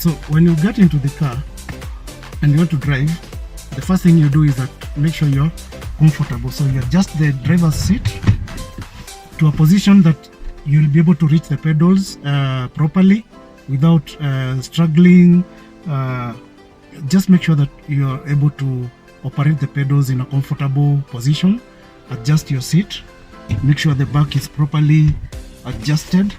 So when you get into the car and you want to drive, the first thing you do is that make sure you're comfortable. So you adjust the driver's seat to a position that you'll be able to reach the pedals properly without struggling. Just make sure that you're able to operate the pedals in a comfortable position. Adjust your seat, make sure the back is properly adjusted,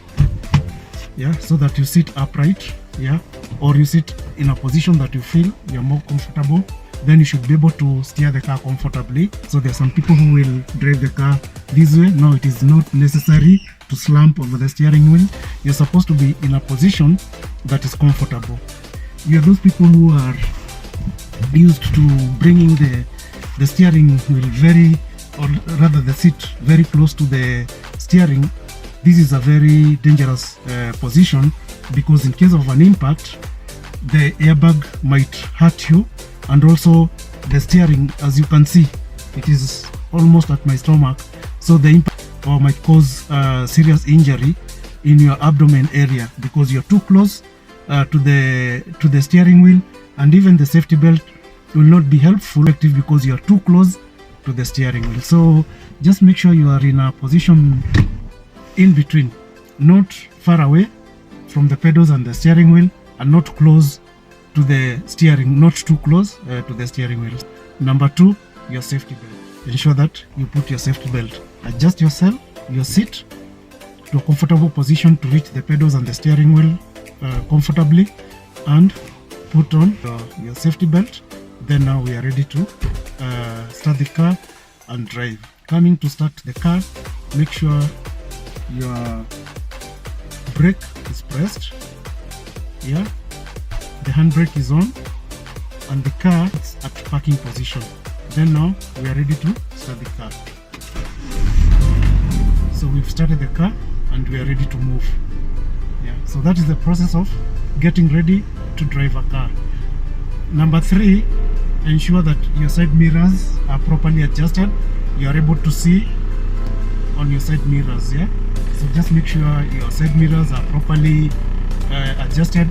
yeah, so that you sit upright, yeah, or you sit in a position that you feel you're more comfortable. Then you should be able to steer the car comfortably. So there are some people who will drive the car this way. No, it is not necessary to slump over the steering wheel. You're supposed to be in a position that is comfortable. You're those people who are used to bringing the steering wheel very, or rather the seat very close to the steering. This is a very dangerous position, because in case of an impact, the airbag might hurt you, and also the steering, as you can see, it is almost at my stomach, so the impact might cause serious injury in your abdomen area, because you're too close to the steering wheel, and even the safety belt will not be helpful because you're too close to the steering wheel. So just make sure you are in a position in between, not far away from the pedals and the steering wheel, and not close to the steering, not too close to the steering wheel. Number 2, your safety belt. Ensure that you put your safety belt. Adjust yourself, your seat, to a comfortable position to reach the pedals and the steering wheel comfortably, and put on your safety belt. Then now we are ready to start the car and drive. Coming to start the car, make sure your brake is pressed, yeah, the handbrake is on, and the car is at parking position. Then now we are ready to start the car. So we've started the car and we are ready to move. Yeah, so that is the process of getting ready to drive a car. Number 3, ensure that your side mirrors are properly adjusted. You are able to see on your side mirrors, yeah. So just make sure your side mirrors are properly adjusted.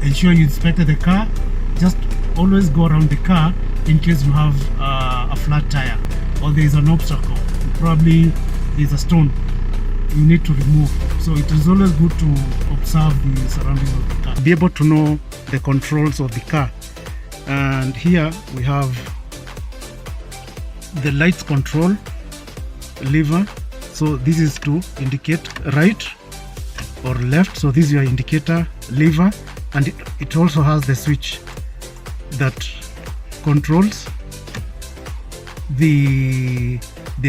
Ensure you inspected the car. Just always go around the car in case you have a flat tire or there is an obstacle. Probably there is a stone you need to remove. So it is always good to observe the surroundings of the car, be able to know the controls of the car. And here we have the lights control lever. So this is to indicate right or left. So this is your indicator lever, and it also has the switch that controls the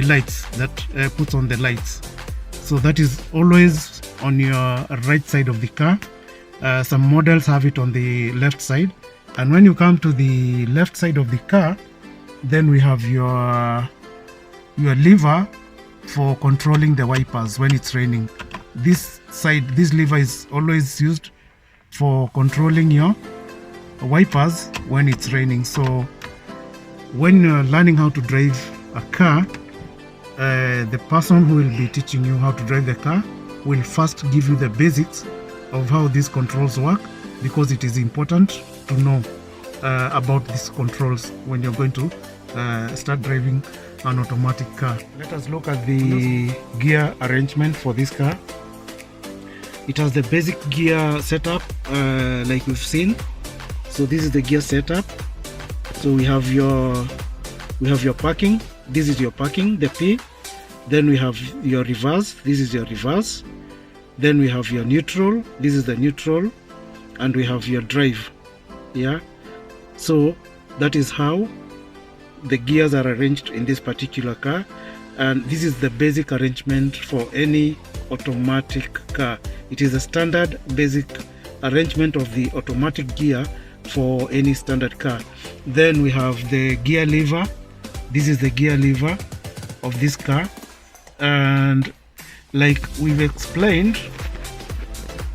lights, that puts on the lights. So that is always on your right side of the car. Some models have it on the left side. And when you come to the left side of the car, then we have your lever for controlling the wipers when it's raining. This side, this lever is always used for controlling your wipers when it's raining. So when you're learning how to drive a car, the person who will be teaching you how to drive the car will first give you the basics of how these controls work, because it is important to know about these controls when you're going to start driving an automatic car. Let us look at the gear arrangement for this car. It has the basic gear setup like we've seen. So this is the gear setup. So we have your parking. This is your parking, the P. Then we have your reverse. This is your reverse. Then we have your neutral. This is the neutral. And we have your drive. Yeah. So that is how the gears are arranged in this particular car. And this is the basic arrangement for any automatic car. It is a standard basic arrangement of the automatic gear for any standard car. Then we have the gear lever. This is the gear lever of this car, and like we've explained,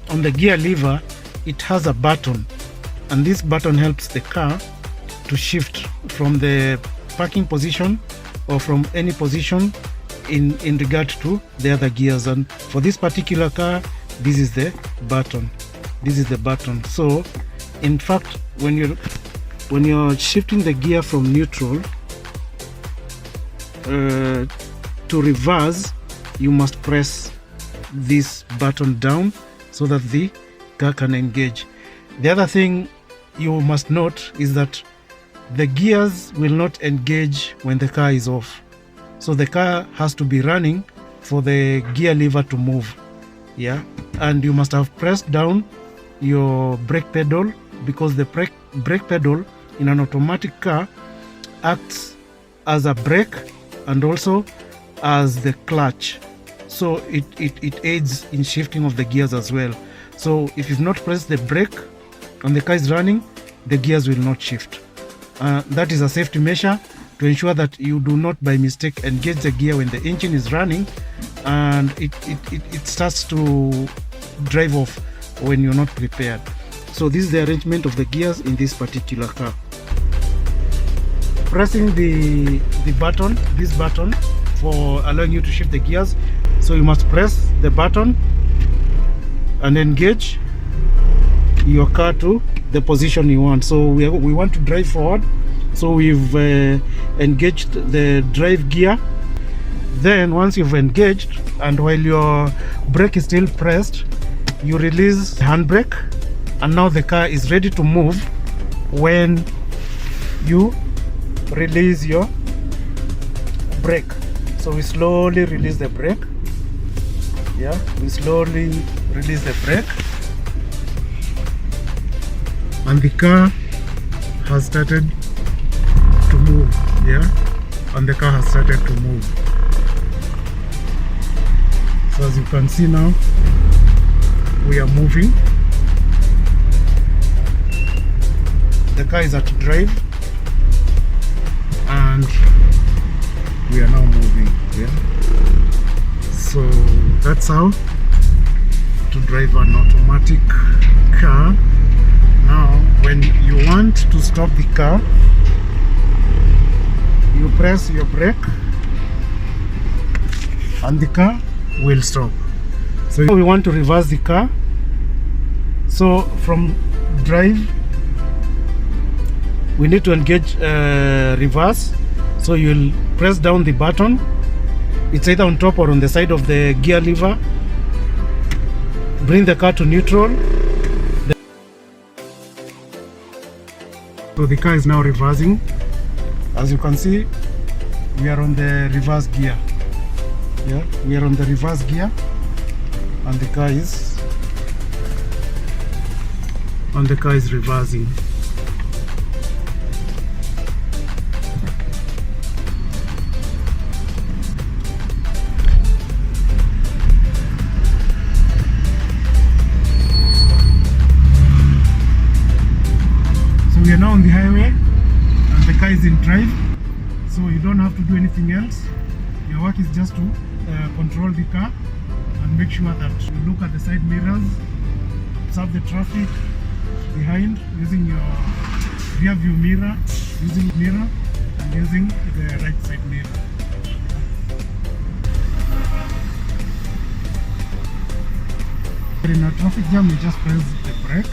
on the gear lever it has a button, and this button helps the car to shift from the parking position or from any position in regard to the other gears. And for this particular car, this is the button. this is the button. So in fact, when you're shifting the gear from neutral to reverse, you must press this button down so that the car can engage. The other thing you must note is that the gears will not engage when the car is off. So the car has to be running for the gear lever to move. Yeah, and you must have pressed down your brake pedal, because the brake pedal in an automatic car acts as a brake and also as the clutch. So it aids in shifting of the gears as well. So if you've not pressed the brake and the car is running, the gears will not shift. That is a safety measure to ensure that you do not by mistake engage the gear when the engine is running and it starts to drive off when you're not prepared. So this is the arrangement of the gears in this particular car. Pressing the button, this button, for allowing you to shift the gears. So you must press the button and engage your car to the position you want. So we want to drive forward, so we've engaged the drive gear. Then once you've engaged and while your brake is still pressed, you release the handbrake, and now the car is ready to move when you release your brake. So we slowly release the brake. Yeah, we slowly release the brake, and the car has started to move. Yeah, and the car has started to move. So as you can see now, we are moving. The car is at drive and we are now moving. Yeah, so that's how to drive an automatic car. Now when you want to stop the car, you press your brake and the car will stop. So we want to reverse the car. So from drive, we need to engage reverse. So you'll press down the button. It's either on top or on the side of the gear lever. Bring the car to neutral. So the car is now reversing. As you can see, we are on the reverse gear. Yeah, we are on the reverse gear, and the car is reversing. So we are now on the highway and the car is in drive, so you don't have to do anything else. Your work is just to control the car and make sure that you look at the side mirrors, observe the traffic behind using your rear view mirror, using mirror, and using the right side mirror. In a traffic jam, you just press the brake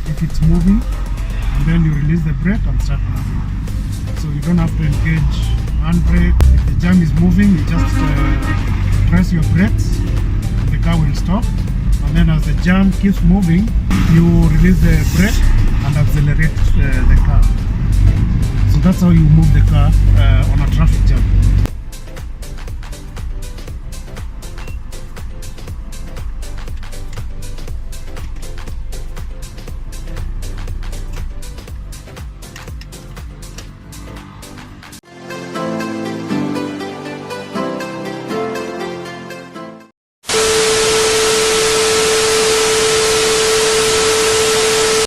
if it's moving, and then you release the brake and start moving. So you don't have to engage handbrake. If the jam is moving, you just press your brakes and the car will stop. And then as the jam keeps moving, you release the brake and accelerate the car. So that's how you move the car on a traffic jam.